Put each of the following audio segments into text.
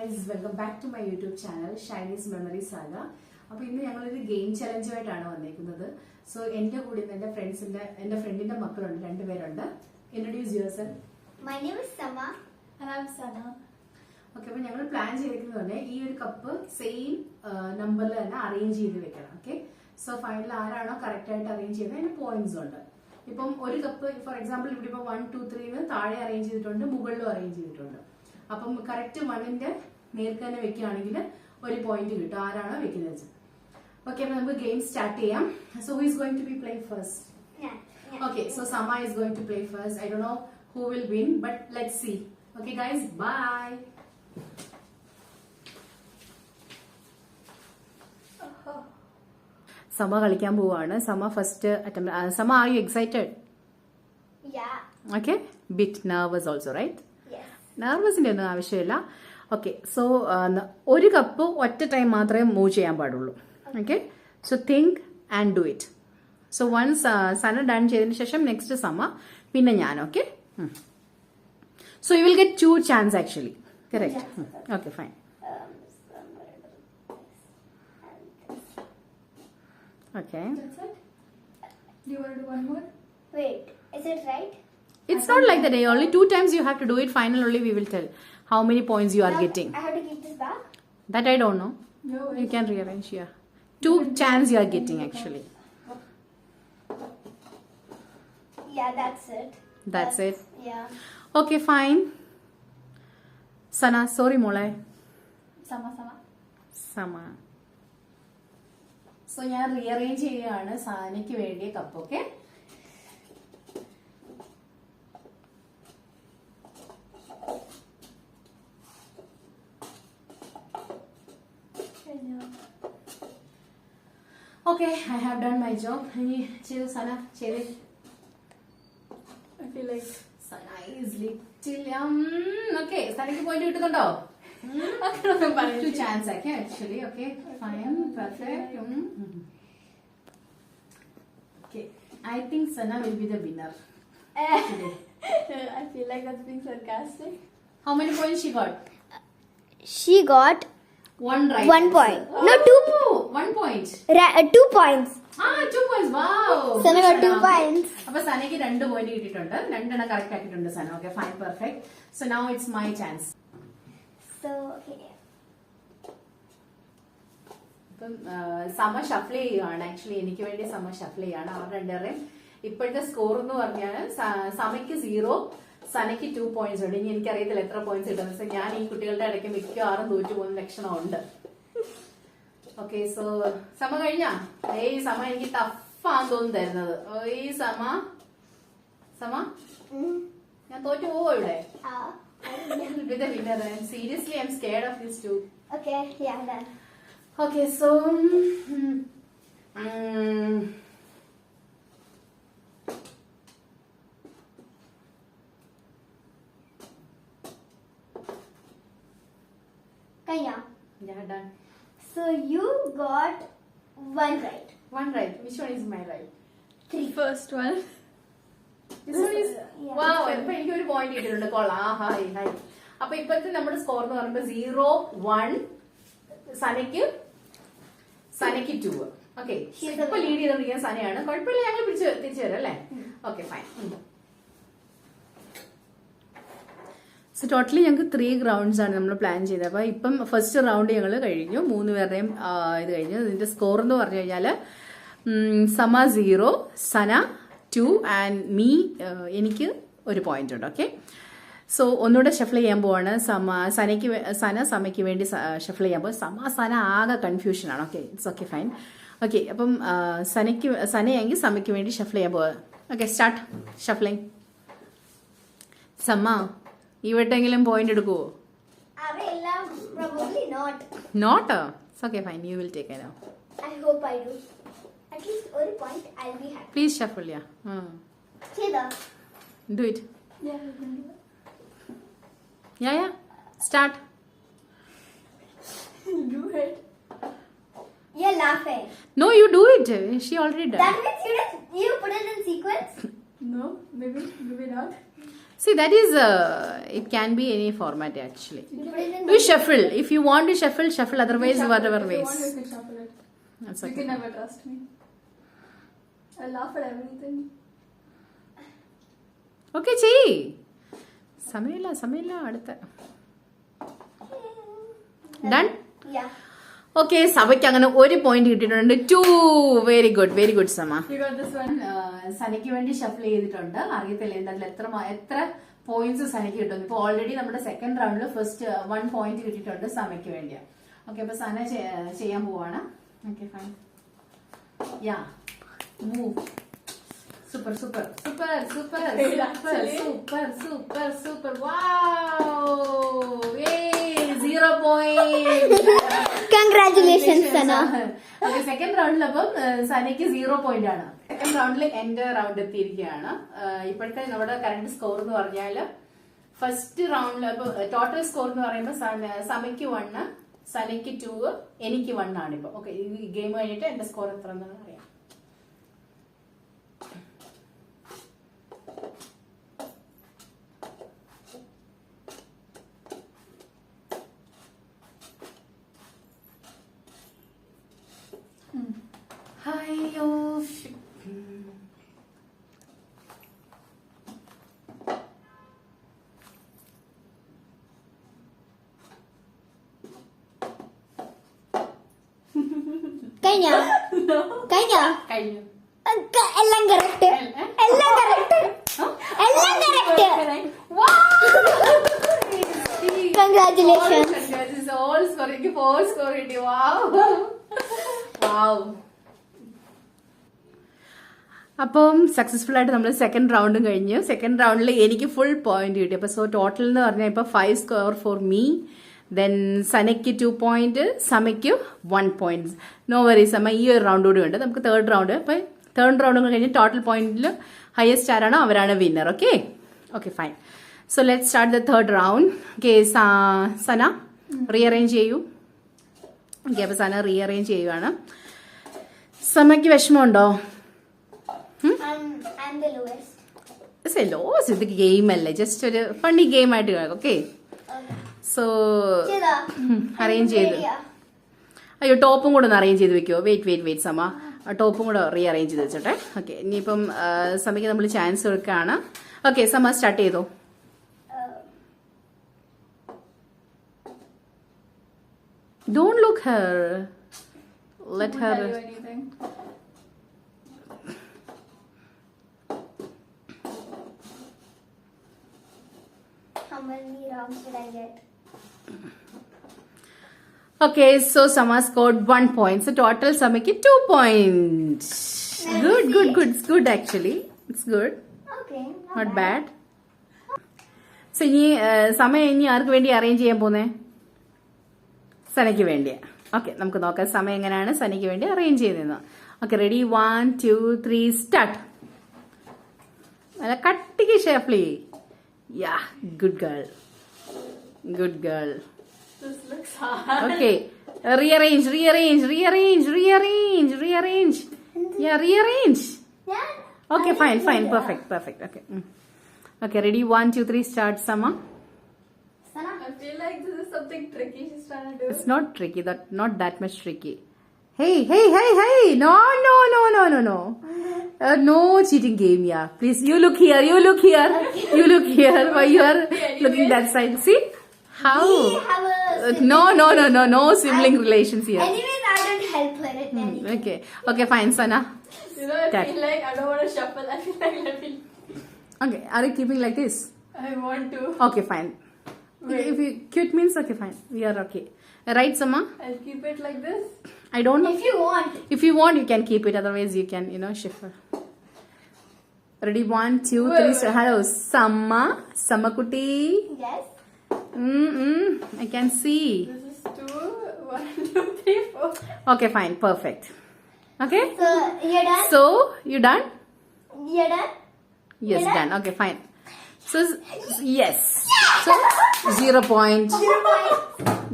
Guys, welcome back to my YouTube channel Shiny's memory saga. അപ്പോൾ ഇന്ന് ഞങ്ങളൊരു game ചലഞ്ചുമായിട്ടാണ് വന്നിരിക്കുന്നത്. സോ എൻ്റെ കൂടെ എൻ്റെ ഫ്രണ്ടിന്റെ മക്കളുണ്ട്, രണ്ടുപേരുണ്ട്. Introduce yourself. My name is Sama and I'm Sana. Okay, അപ്പോൾ ഞങ്ങൾ പ്ലാൻ ചെയ്തിരിക്കുന്നത് തന്നെ ഈ ഒരു കപ്പ് സെയിം നമ്പറിൽ തന്നെ അറേഞ്ച് ചെയ്ത് വെക്കണം. ഓക്കെ, സോ ഫൈനൽ ആരാണോ കറക്റ്റ് ആയിട്ട് അറേഞ്ച് ചെയ്യുന്നത് അതിന് പോയിന്റ്സ് ഉണ്ട്. ഇപ്പം ഒരു കപ്പ് ഫോർ എക്സാമ്പിൾ ഇവിടെ ഇപ്പോൾ 1, 2, 3 താഴെ അറേഞ്ച് ചെയ്തിട്ടുണ്ട്, മുകളിലും അറേഞ്ച് ചെയ്തിട്ടുണ്ട്. അപ്പം കറക്റ്റ് 1ന്റെ നേർക്ക് തന്നെ വെക്കുകയാണെങ്കിൽ ഒരു പോയിന്റ് കിട്ടും, ആരാണോ വെക്കുന്നത്. ഓക്കെ, അപ്പൊ നമുക്ക് ഗെയിം സ്റ്റാർട്ട് ചെയ്യാം. So who is going to be play first? Okay, so Sama is going to play first. I don't know who will win, but let's see. Okay guys, bye. Sama കളിക്കാൻ പോവാണ്. Sama first attempt. Sama, are you excited? Yeah. Okay, bit nervous also, right? Yes. Nervousന്റെ ഒന്നും ആവശ്യമില്ല. Okay, so ഒരു cup ഒറ്റ time മാത്രമേ move ചെയ്യാൻ പാടുള്ളൂ. Okay, so think and do it. So once Sana done ചെയ്തതിനു ശേഷം നെക്സ്റ്റ് സമ, പിന്നെ ഞാൻ. Okay, so you will get 2 chance actually, correct? Yeah. Okay, fine. Okay, That's it? Do you want to do one more? Wait, is it right? it's not like that. Only 2 times you have to do it. Final only we will tell how many points you are Now, getting. I have to keep this back? That I don't know. No. You can rearrange. Yeah, 2 chance you are getting actually. Yeah, that's it. That's it. Yeah. Okay, fine. Sana, sorry മോളെ. സമ. So ഞാൻ rearrange ചെയ്യുകയാണ് സാനയ്ക്ക് വേണ്ടിയ cup. Okay, okay, I have done my job. ഇനി ചെയ്തു സന, ചെയ്തേ. I feel like Sana is little okay. സനയ്ക്ക് പോയിന്റ് കിട്ടുന്നുണ്ടോ? Two chance actually. Okay, fine, perfect. Okay, I think Sana will be the winner today. I feel like that's being sarcastic. How many points she got? She got 1 right. 1 point. Oh, No, 2. 1 point. 2 points. 2 points. Wow. Sana got 2 points. അപ്പൊ സനയ്ക്ക് 2 point കിട്ടിയിട്ടുണ്ട്. 2 correct ആക്കിയിട്ടുണ്ട് Sana. Okay, fine, perfect. So now it's my chance. So, okay. ഇപ്പം സമ shuffle ചെയ്യുകയാണ്. Actually എനിക്ക് വേണ്ടി സമ shuffle ചെയ്യാണ്. അവർ രണ്ടുപേരുടെയും ഇപ്പോഴത്തെ സ്കോർ എന്ന് പറഞ്ഞാൽ സമയ്ക്ക് 0, സനയ്ക്ക് 2 പോയിന്റ്സ് ഉണ്ട്. ഇനി എനിക്കറിയത്തില്ല എത്ര പോയിന്റ്സ് കിട്ടുന്നത്. ഞാൻ ഈ കുട്ടികളുടെ ഇടയ്ക്ക് മിക്കവാറും തോറ്റു പോകുന്ന ലക്ഷണമുണ്ട്. ഓക്കെ, സോ സമ കഴിഞ്ഞാ? സമ എനിക്ക് ടഫാന്ന് തോന്നുന്നു തരുന്നത്. സമ ഞാൻ തോറ്റു പോവോ ഇവിടെ? Seriously, I'm scared of these 2. Okay, yeah, done. Okay, so Kaya. yeah, done. So you got 1 right. 1 right. Which one is my right? 3. First one. This one is Yeah. wow. ഇപ്പൊ എനിക്ക് ഒരു പോയിന്റ് കിട്ടിയിട്ടുണ്ട്. കൊള്ളാം. Hi hi. അപ്പൊ ഇപ്പോഴത്തെ നമ്മുടെ score എന്ന് പറയുമ്പോൾ 0, 1, സനയ്ക്ക് 2. ഓക്കെ, ഇപ്പൊ ലീഡ് ചെയ്തോണ്ടിരിക്കുന്ന സനയാണ്. കുഴപ്പമില്ല, ഞങ്ങൾ തിരിച്ചു വരാം അല്ലേ? Okay, fine. സോ ടോട്ടലി ഞങ്ങൾക്ക് 3 റൗണ്ട്സ് ആണ് നമ്മൾ പ്ലാൻ ചെയ്തത്. അപ്പൊ ഇപ്പം ഫസ്റ്റ് റൗണ്ട് ഞങ്ങൾ കഴിഞ്ഞു. 3 പേരുടെയും ഇത് കഴിഞ്ഞു. ഇതിന്റെ സ്കോർ എന്ന് പറഞ്ഞു കഴിഞ്ഞാല് സമ 0, സന 2 ആൻഡ് മീ എനിക്ക് 1 പോയിന്റ് ഉണ്ട്. ഓക്കെ, സോ ഒന്നുകൂടെ ഷഫിൾ ചെയ്യാൻ പോവാണ്. സമയ്ക്ക് വേണ്ടി ഷഫിൾ ചെയ്യാൻ പോകും. സന ആകെ കൺഫ്യൂഷനാണ്. Okay, it's okay, fine. Okay, അപ്പം സനയെങ്കിൽ സമയ്ക്ക് വേണ്ടി ഷഫിൾ ചെയ്യാൻ പോവാ. Okay, start shuffling. സമ ഈ വട്ടെങ്കിലും പോയിന്റ് എടുക്കുവോ? Probably not. Not? It's okay, fine, you will take. I hope I do. At least 1 point, I'll be happy. Please shuffle. Yeah, Cheda. Do it. Yeah, we can do it. Yeah, start. Do it. You're laughing. No, you do it. She already done. That means you put it in sequence? No, maybe not. See, that is, it can be any format actually. You shuffle. If you want to shuffle, shuffle. Otherwise, whatever If you ways. want, you can shuffle it. That's You okay. can never trust me. I laugh at everything. Okay, ചെയ്യ്. സമയമില്ല അടുത്ത. Done? Yeah. Okay, സഭയ്ക്ക് അങ്ങനെ ഒരു point കിട്ടിയിട്ടുണ്ട്. 2. Very good സമ. You got this one. സനയ്ക്ക് വേണ്ടി shuffle ചെയ്തിട്ടുണ്ട്. അറിയത്തില്ല എന്തായാലും എത്ര പോയിന്റ്സ് സനയ്ക്ക് കിട്ടും. ഇപ്പൊ ഓൾറെഡി നമ്മുടെ സെക്കൻഡ് റൗണ്ടിൽ ഫസ്റ്റ് 1 പോയിന്റ് കിട്ടിയിട്ടുണ്ട് സമയ്ക്ക് വേണ്ടിയാ. ഓക്കെ, അപ്പൊ സന ചെയ്യാൻ പോവാണ്. Okay, fine. Yeah, move. Super. Wow! 0 point. Congratulations, Sana. Okay, second റൗണ്ടിൽ അപ്പം സനയ്ക്ക് 0 പോയിന്റ് ആണ്. സെക്കൻഡ് റൗണ്ടിൽ എന്റെ റൗണ്ട് എത്തിയിരിക്കുകയാണ്. ഇപ്പോഴത്തെ നമ്മുടെ കറന്റ് സ്കോർ എന്ന് പറഞ്ഞാല് ഫസ്റ്റ് റൗണ്ടിൽ അപ്പൊ ടോട്ടൽ സ്കോർ എന്ന് പറയുമ്പോൾ സമയ്ക്ക് 1, സനയ്ക്ക് 2, എനിക്ക് 1 ആണ് ഇപ്പൊ. ഓക്കെ, ഈ ഗെയിം കഴിഞ്ഞിട്ട് എന്റെ സ്കോർ എത്ര എന്ന് അറിയാം. അയ്യോ, കഴിഞ്ഞോ? കഴിഞ്ഞു. എല്ലാം കറക്റ്റ്. എല്ലാം കറക്റ്റ്. Congratulations. All score. എനിക്ക് 4 സ്കോർ കിട്ടി. വാവ്. അപ്പം സക്സസ്ഫുൾ ആയിട്ട് നമ്മൾ സെക്കൻഡ് റൗണ്ടും കഴിഞ്ഞു. സെക്കൻഡ് റൗണ്ടിൽ എനിക്ക് ഫുൾ പോയിന്റ് കിട്ടി. അപ്പൊ സോ ടോട്ടൽ എന്ന് പറഞ്ഞാൽ ഇപ്പൊ 5 സ്കോർ ഫോർ മീ. ദെൻ സനയ്ക്ക് 2 പോയിന്റ്, സമയ്ക്ക് 1 പോയിന്റ്. നോ വറി സമ, ഈ ഒരു റൗണ്ട് കൂടി ഉണ്ട്. നമുക്ക് തേർഡ് റൗണ്ട്. അപ്പൊ തേർഡ് റൗണ്ട് കഴിഞ്ഞ് ടോട്ടൽ പോയിന്റിൽ ഹയസ്റ്റ് ആരാണോ അവരാണ് winner. Okay fine. So let start the third round. Okay, Sana rearrange ചെയ്യൂ. ഓക്കെ, അപ്പൊ സന റീഅറേഞ്ച് ചെയ്യുവാണ്. സമയ്ക്ക് വിഷമമുണ്ടോ? I'm the lowest. ഇത് ഗെയിം അല്ലേ, ജസ്റ്റ് ഒരു ഫണ്ണി ഗെയിം ആയിട്ട് കേൾക്കാം. ഓക്കെ, സോ ചെയ്തോ? അറേഞ്ച് ചെയ്ത്. അയ്യോ, ടോപ്പും കൂടെ ഒന്ന് അറേഞ്ച് ചെയ്ത് വെക്കുമോ? വെയിറ്റ് സമ, ടോപ്പും കൂടെ റീ അറേഞ്ച് ചെയ്ത് വെച്ചോട്ടെ. ഓക്കെ, ഇനിയിപ്പം സമയ്ക്ക് നമ്മൾ ചാൻസ് കൊടുക്കുകയാണ്. ഓക്കെ, സമ സ്റ്റാർട്ട് ചെയ്തോ. Don't look her. Let Won't her. tell you anything. How many rounds did I get? Okay, so Sama scored 1 point. So total Samaki 2 points. Good. It's good actually. It's good. Okay. Not bad. So ഇനി സമയം ഇനി ആർക്ക് വേണ്ടി arrange ചെയ്യാൻ പോന്നേ? സനയ്ക്ക് വേണ്ടിയാ. Okay, നമുക്ക് നോക്കാം സമയം എങ്ങനെയാണ് സനയ്ക്ക് വേണ്ടി അറേഞ്ച് ചെയ്തതെന്ന്. Okay, ready, 1, 2, 3 start. അല്ല, കട്ടിക്ക് ഷേഫ്ലി. Yeah, good girl. This looks hard. Okay, rearrange. Yeah, rearrange. Yeah. Okay, fine, perfect. Okay. Okay, ready, 1, 2, 3 start, Sama. Sana. I feel like this is something tricky she's trying to do. It's not tricky, not that much tricky. Hey, no. No cheating game, yeah. Please, you look here. Why you are looking that side? See? How? We have a No sibling relations here. Anyways, I don't help her at any. Okay, fine, Sana. You know, I Start. feel like I don't want to shuffle. I feel like let me. Okay, are you keeping like this? I want to. Okay, fine. Wait. If you cute means okay, fine. We are okay. Right, Sama? I'll keep it like this. I don't know. If you want. If you want, you can keep it. Otherwise, you can, shift. Ready? 1, 2, 3. Wait. Hello, Sama Kuti. Yes. I can see. This is 2, 1, 2, 3, 4. Okay, fine, perfect. Okay. So, you're done? So you done? You're done? Yes, Yeah. done. Okay, fine. So yes. So 0 point. 0 points.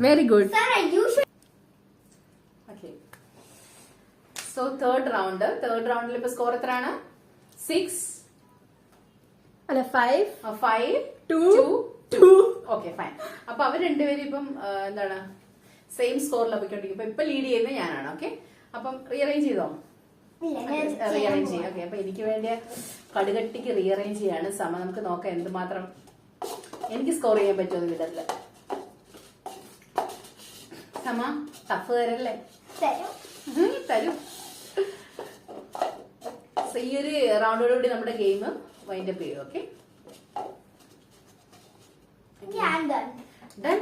Very good. Sana, you should. Okay. So third round. Third round. Score എത്രയാണ്? 6. അല്ല 5 5 2 2 okay fine. അപ്പൊ അവർ രണ്ടുപേരും ഇപ്പം എന്താണ് same സ്കോറിൽ പോയിക്കൊണ്ടിരിക്കും. ഇപ്പൊ lead ചെയ്യുന്നത് ഞാനാണ്. ഓക്കെ, അപ്പം റീഅറേഞ്ച് ചെയ്തോ? റീഅറേഞ്ച് ചെയ്യാം. ഓക്കെ, അപ്പൊ എനിക്ക് വേണ്ടിയ കടുകട്ടിക്ക് റീഅറേഞ്ച് ചെയ്യാണ് സമ. നമുക്ക് നോക്കാം എന്തുമാത്രം എനിക്ക് സ്കോർ ചെയ്യാൻ പറ്റുമെന്ന് വിധത്തില്. സമ ടഫ് തരല്ലേ? തരും. സോ ഈ ഒരു റൗണ്ടോടുകൂടി നമ്മുടെ ഗെയിം വൈൻഡ് അപ്പ് ചെയ്യും. Okay, done.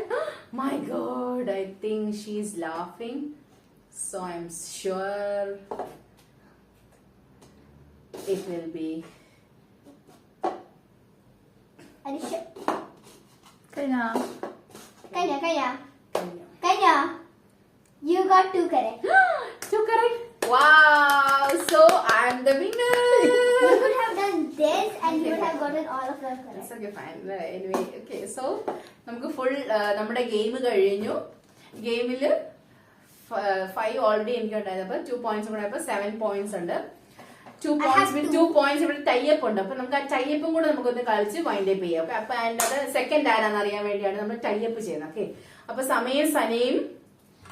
My god, I think she's laughing, so I'm sure it will be കഴിഞ്ഞോ? You got 2 correct. 2 correct. Wow, so I'm the winner. You could have done this and you would have gotten all of them correct. It's okay, fine. Anyway, okay, so നമുക്ക് full നമ്മുടെ game കഴിഞ്ഞു. ഗെയിമില് 5 already എനിക്ക് ഉണ്ടായത്. അപ്പൊ 2 points കൂടെ അപ്പൊ 7 points ഉണ്ട്. 2 points ഇവിടെ ടൈപ്പ് ഉണ്ട്. അപ്പൊ നമുക്ക് ആ ടൈപ്പും കൂടെ നമുക്കൊന്ന് കളിച്ച് വൈൻഡ് അപ്പ് ചെയ്യാം. അപ്പൊ അതിന്റെ സെക്കൻഡ് ആരാന്ന് അറിയാൻ വേണ്ടിയാണ് നമ്മൾ ടൈപ്പ് ചെയ്യുന്നത്. ഓക്കെ, അപ്പൊ സമയം സനയും.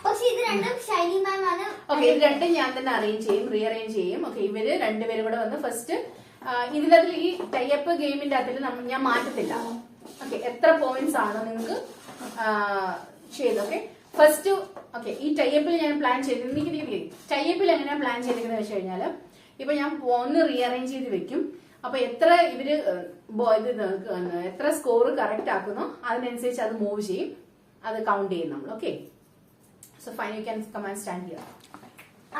പക്ഷെ ഇത് രണ്ടും ഷൈനി മാം ആണ്. ഓക്കെ, ഇത് രണ്ടും ഞാൻ തന്നെ അറേഞ്ച് ചെയ്യും, റീഅറേഞ്ച് ചെയ്യും. ഓക്കെ, ഇവര് രണ്ടുപേരും കൂടെ വന്ന് ഫസ്റ്റ് ഇതിനകത്തിൽ ഈ ടൈപ്പ് ഗെയിമിന്റെ അകത്തിൽ ഞാൻ മാറ്റത്തില്ല. ഓക്കെ, എത്ര പോയിന്റ്സ് ആണ് നിങ്ങൾക്ക് ചെയ്ത്. ഓക്കെ, ഫസ്റ്റ് ഓക്കെ ഈ ടൈപ്പിൽ ഞാൻ പ്ലാൻ ചെയ്ത് ടൈപ്പിൽ എങ്ങനെയാ പ്ലാൻ ചെയ്തിരിക്കുന്നത് വെച്ച് കഴിഞ്ഞാല് ഇപ്പൊ ഞാൻ ഒന്ന് റീഅറേഞ്ച് ചെയ്ത് വെക്കും. അപ്പൊ എത്ര ഇവര് എത്ര സ്കോർ കറക്റ്റ് ആക്കുന്നോ അതിനനുസരിച്ച് അത് മൂവ് ചെയ്യും, അത് കൗണ്ട് ചെയ്യും നമ്മൾ. Okay, so fine, you can come and stand here.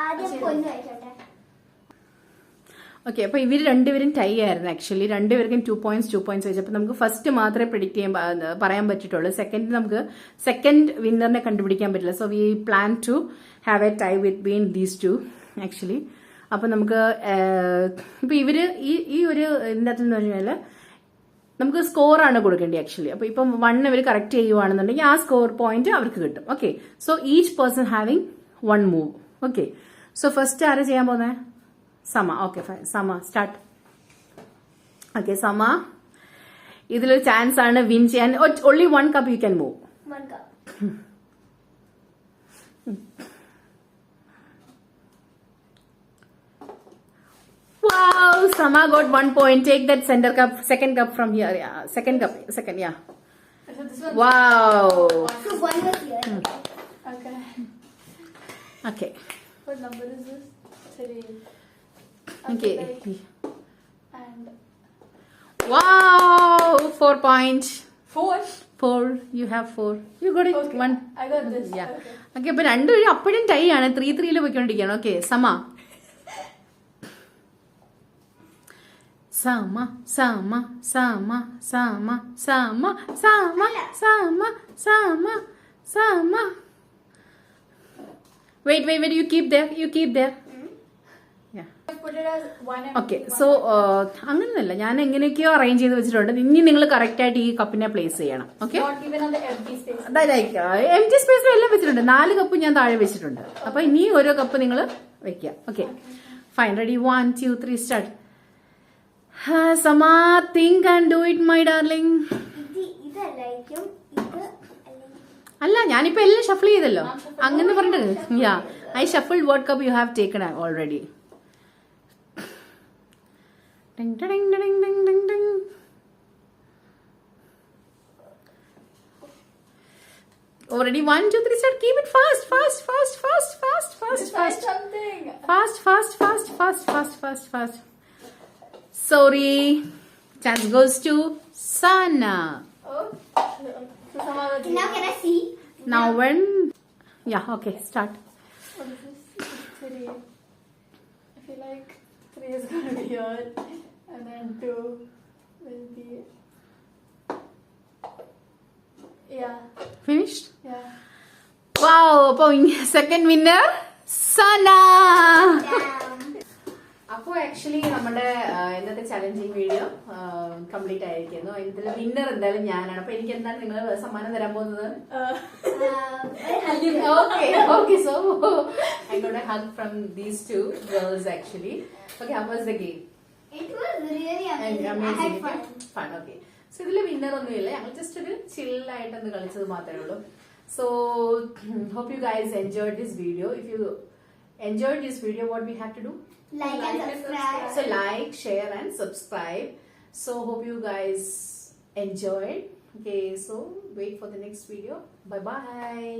ആദ്യം പൊന്നു ആയിക്കോട്ടെ. ഓക്കെ, അപ്പൊ ഇവര് രണ്ടുപേരും ടൈ ആയിരുന്നു. ആക്ച്വലി രണ്ടുപേർക്കും 2 പോയിന്റ്സ് വെച്ചപ്പോൾ നമുക്ക് ഫസ്റ്റ് മാത്രമേ പ്രിഡിക്ട് ചെയ്യാൻ പറയാൻ പറ്റിയിട്ടുള്ളൂ. നമുക്ക് സെക്കൻഡ് വിന്നറിനെ കണ്ടുപിടിക്കാൻ പറ്റില്ല. So we plan to have a tie with been these 2 actually. അപ്പൊ നമുക്ക് ഇപ്പൊ ഇവര് ഈ ഒരു ഇതിനകത്ത് എന്ന് പറഞ്ഞാല് നമുക്ക് സ്കോറാണ് കൊടുക്കേണ്ടത് ആക്ച്വലി. അപ്പൊ ഇപ്പം 1 ഇവർ കറക്റ്റ് ചെയ്യുവാണെന്നുണ്ടെങ്കിൽ ആ സ്കോർ പോയിന്റ് അവർക്ക് കിട്ടും. Okay, so each person having 1 move. Okay, so first ആരാ ചെയ്യാൻ പോകുന്നത്? സമ. ഓക്കെ ഫൈൻ, സമ സ്റ്റാർട്ട്. ഓക്കെ, സമ ഇതിലൊരു ചാൻസ് ആണ് വിൻ ചെയ്യാൻ. Only 1 cup you can move. 1 cup. Wow, Sama got 1 point. Take that center cup, second cup from here. Yeah, second cup, second. Yeah. So this one. Wow. So 1 was here. Okay. Okay. What number is this? 3. Okay. And Wow, 4 points. 4. 4. You have 4. You got it. Okay. 1. I got this. Yeah. Okay. Okay, അപ്പൊ രണ്ടുപേരും അപ്പോഴും tie ആണ്. 3-3 പോയിക്കൊണ്ടിരിക്കുകയാണ്. Okay, സമ. Sama, sama, sama, sama, sama, sama, sama, sama, sama. Wait. You keep there. Yeah. I put it as 1 and okay, 1. So അങ്ങനെയല്ല, ഞാൻ എങ്ങനെയൊക്കെയോ arrange ചെയ്ത് വെച്ചിട്ടുണ്ട്. ഇനി നിങ്ങൾ കറക്റ്റ് ആയിട്ട് ഈ കപ്പിനെ പ്ലേസ് ചെയ്യണം. Okay, Not even on the empty space. അതായത് എം ടി സ്പേസിൽ എല്ലാം വെച്ചിട്ടുണ്ട്. 4 കപ്പ് ഞാൻ താഴെ വെച്ചിട്ടുണ്ട്. അപ്പൊ ഇനി ഓരോ കപ്പ് നിങ്ങൾ വെക്കുക. Okay, fine, ready, 1, 2, 3 start. Sama, think and do it, my darling. ഇതല്ലായിരിക്കും ഇത്. അല്ല, ഞാനിപ്പോ എല്ലാം ഷഫിൾ ചെയ്തല്ലോ. അങ്ങനെ പറഞ്ഞത്. Yeah, I shuffled what cup you have taken already. Already 1, 2, 3 start. Keep it fast. Try something. Fast. Sorry. Chance goes to Sana. Oh. So somehow Now can I see? Now when... Yeah, okay, start. Oh, this is 3. I feel like 3 is gonna be here, and then 2 will be. Yeah. Finished? Yeah. Wow, second winner, Sana. Damn. അപ്പോൾ actually നമ്മുടെ ഇന്നത്തെ challenging video complete ആയിരിക്കുന്നു. ഇതിൽ winner എന്തായാലും ഞാനാണ്. അപ്പൊ എനിക്ക് എന്താണ് നിങ്ങൾ സമ്മാനം തരാൻ പോകുന്നത്? Okay, so I got a hug from these 2 girls actually. Okay, how was the game? It was really amazing. I had amazing fun. fun. Okay. So ഇതിൽ വിന്നർ ഒന്നുമില്ല, ഞങ്ങൾ ജസ്റ്റ് ഒരു ചില്ലായിട്ടൊന്ന് കളിച്ചത് മാത്രമേ ഉള്ളൂ. So hope you guys enjoyed this video. If you enjoyed this video, what we have to do? Like and subscribe. So like, share and subscribe. So hope you guys enjoyed. Okay, so wait for the next video. Bye bye.